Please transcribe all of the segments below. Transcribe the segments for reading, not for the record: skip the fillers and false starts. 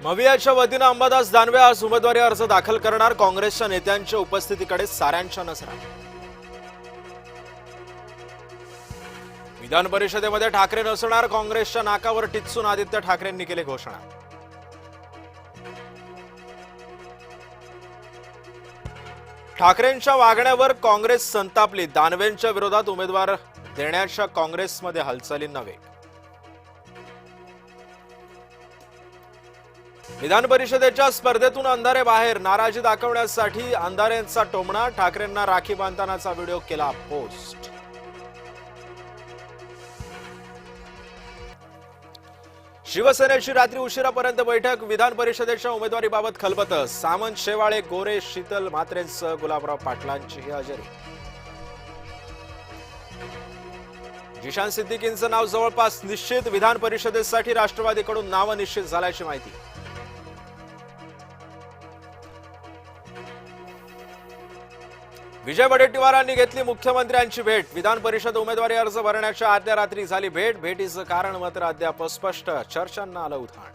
मवियाच्या वतीनं अंबादास दानवे आज उमेदवारी अर्ज दाखल करणार. काँग्रेसच्या नेत्यांच्या उपस्थितीकडे साऱ्यांच्या नजरा. विधान परिषदेमध्ये ठाकरे नसणार. काँग्रेसच्या नाकावर टिच्चून आदित्य ठाकरेंनी केली घोषणा. ठाकरेंच्या वागण्यावर काँग्रेस संतापली. दानवेंच्या विरोधात उमेदवार देण्याच्या काँग्रेसमध्ये हालचाली नव्हे. विधान परिषदेच्या स्पर्धेतून अंधारे बाहेर. नाराजी दाखवण्यासाठी अंधारेंचा टोमणा. ठाकरेंना राखी बांधतानाचा व्हिडिओ केला पोस्ट. शिवसेनेची रात्री उशिरापर्यंत बैठक. विधान परिषदेच्या उमेदवारीबाबत खलबत. सामंत, शेवाळे, गोरे, शीतल म्हात्रेंसह गुलाबराव पाटलांची हजेरी. जिशान सिद्दीकींचं नाव जवळपास निश्चित. विधान परिषदेसाठी राष्ट्रवादीकडून नावं निश्चित झाल्याची माहिती. विजय वडेट्टीवारांनी घेतली मुख्यमंत्र्यांची भेट. विधान परिषद उमेदवारी अर्ज भरण्याच्या आदल्या रात्री झाली भेट. भेटीचं कारण मात्र अद्याप अस्पष्ट. चर्चांना आलं उधाण.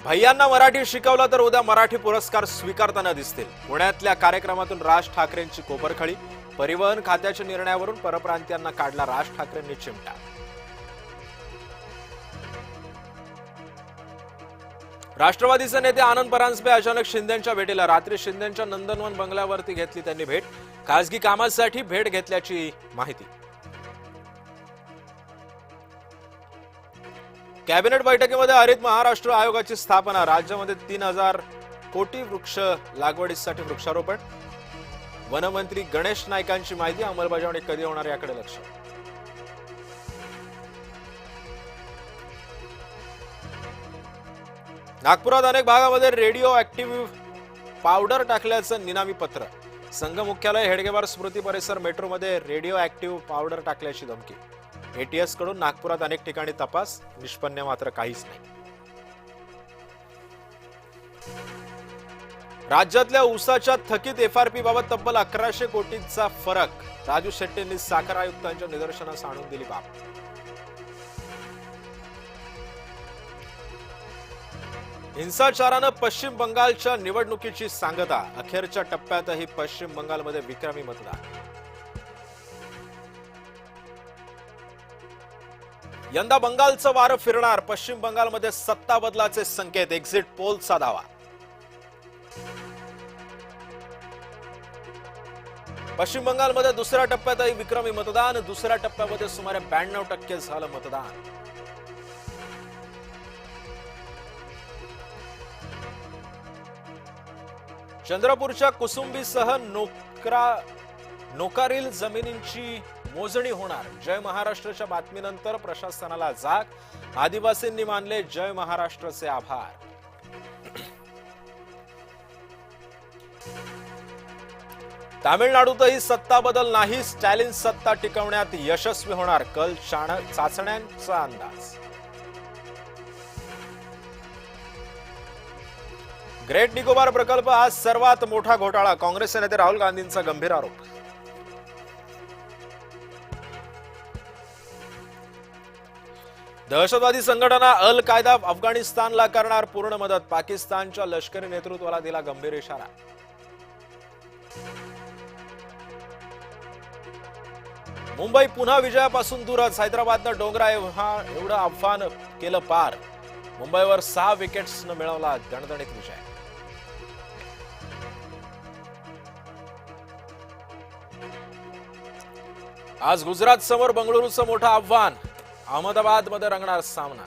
भैयांना मराठी शिकवलं तर उद्या मराठी पुरस्कार स्वीकारताना दिसतील. पुण्यातल्या कार्यक्रमातून राज ठाकरेंची कोपरखळी. परिवहन खात्याच्या निर्णयावरून परप्रांतीयांना काढला राज ठाकरेंनी चिमटा. राष्ट्रवादीचे नेते आनंद परांजपे अचानक शिंदेंच्या भेटीला. रात्री शिंदेंच्या नंदनवन बंगल्यावरती घेतली त्यांनी भेट. खासगी कामासाठी भेट घेतल्याची माहिती. कॅबिनेट बैठकीमध्ये हरित महाराष्ट्र आयोगाची स्थापना. राज्यामध्ये 3000 कोटी वृक्ष लागवडीसाठी वृक्षारोपण. वनमंत्री गणेश नाईकांची माहिती. अंमलबजावणी कधी होणार याकडे लक्ष. नागपुरात अनेक भागामध्ये रेडिओ ऍक्टिव्ह पावडर टाकल्याचं निनावी पत्र. संघ मुख्यालय, हेडगेवार स्मृती परिसर, मेट्रोमध्ये रेडिओ ऍक्टिव्ह पावडर टाकल्याची धमकी. एटीएस कडून नागपुरात अनेक ठिकाणी तपास. निष्पन्न मात्र काहीच नाही. राज्यातल्या ऊसाच्या थकीत एफआरपी बाबत तब्बल 1100 कोटींचा फरक. राजू शेट्टींनी साखर आयुक्तांच्या निदर्शनास आणून दिली बाब. हिंसाचारानं पश्चिम बंगालच्या निवडणुकीची सांगता. अखेरच्या टप्प्यातही पश्चिम बंगालमध्ये विक्रमी मतदान. यंदा बंगालचं वारं फिरणार. पश्चिम बंगालमध्ये सत्ता बदलाचे संकेत. एक्झिट पोलचा दावा. पश्चिम बंगालमध्ये दुसऱ्या टप्प्यातही विक्रमी मतदान. दुसऱ्या टप्प्यामध्ये सुमारे 92% झालं मतदान. चंद्रपूरच्या कुसुंबीसह नोकारील जमिनींची मोजणी होणार. जय महाराष्ट्राच्या बातमीनंतर प्रशासनाला जाग. आदिवासींनी मानले जय महाराष्ट्राचे आभार. तामिळनाडूतही सत्ता बदल नाही. स्टॅलिन सत्ता टिकवण्यात यशस्वी होणार. कल चाचण्यांचा अंदाज. ग्रेट निकोबार प्रकल्प आज सर्वात मोठा घोटाळा. काँग्रेसचे नेते राहुल गांधींचा गंभीर आरोप. दहशतवादी संघटना अल कायदा अफगाणिस्तानला करणार पूर्ण मदत. पाकिस्तानच्या लष्करी नेतृत्वाला दिला गंभीर इशारा. मुंबई पुन्हा विजयापासून दूरच. हैदराबादनं डोंगरा एवढं आव्हान केलं पार. मुंबईवर 6 विकेट्सनं मिळवला दणदणीत विजय. आज गुजरात समोर बंगळुरूचं मोठं आव्हान. अहमदाबादमध्ये रंगणार सामना.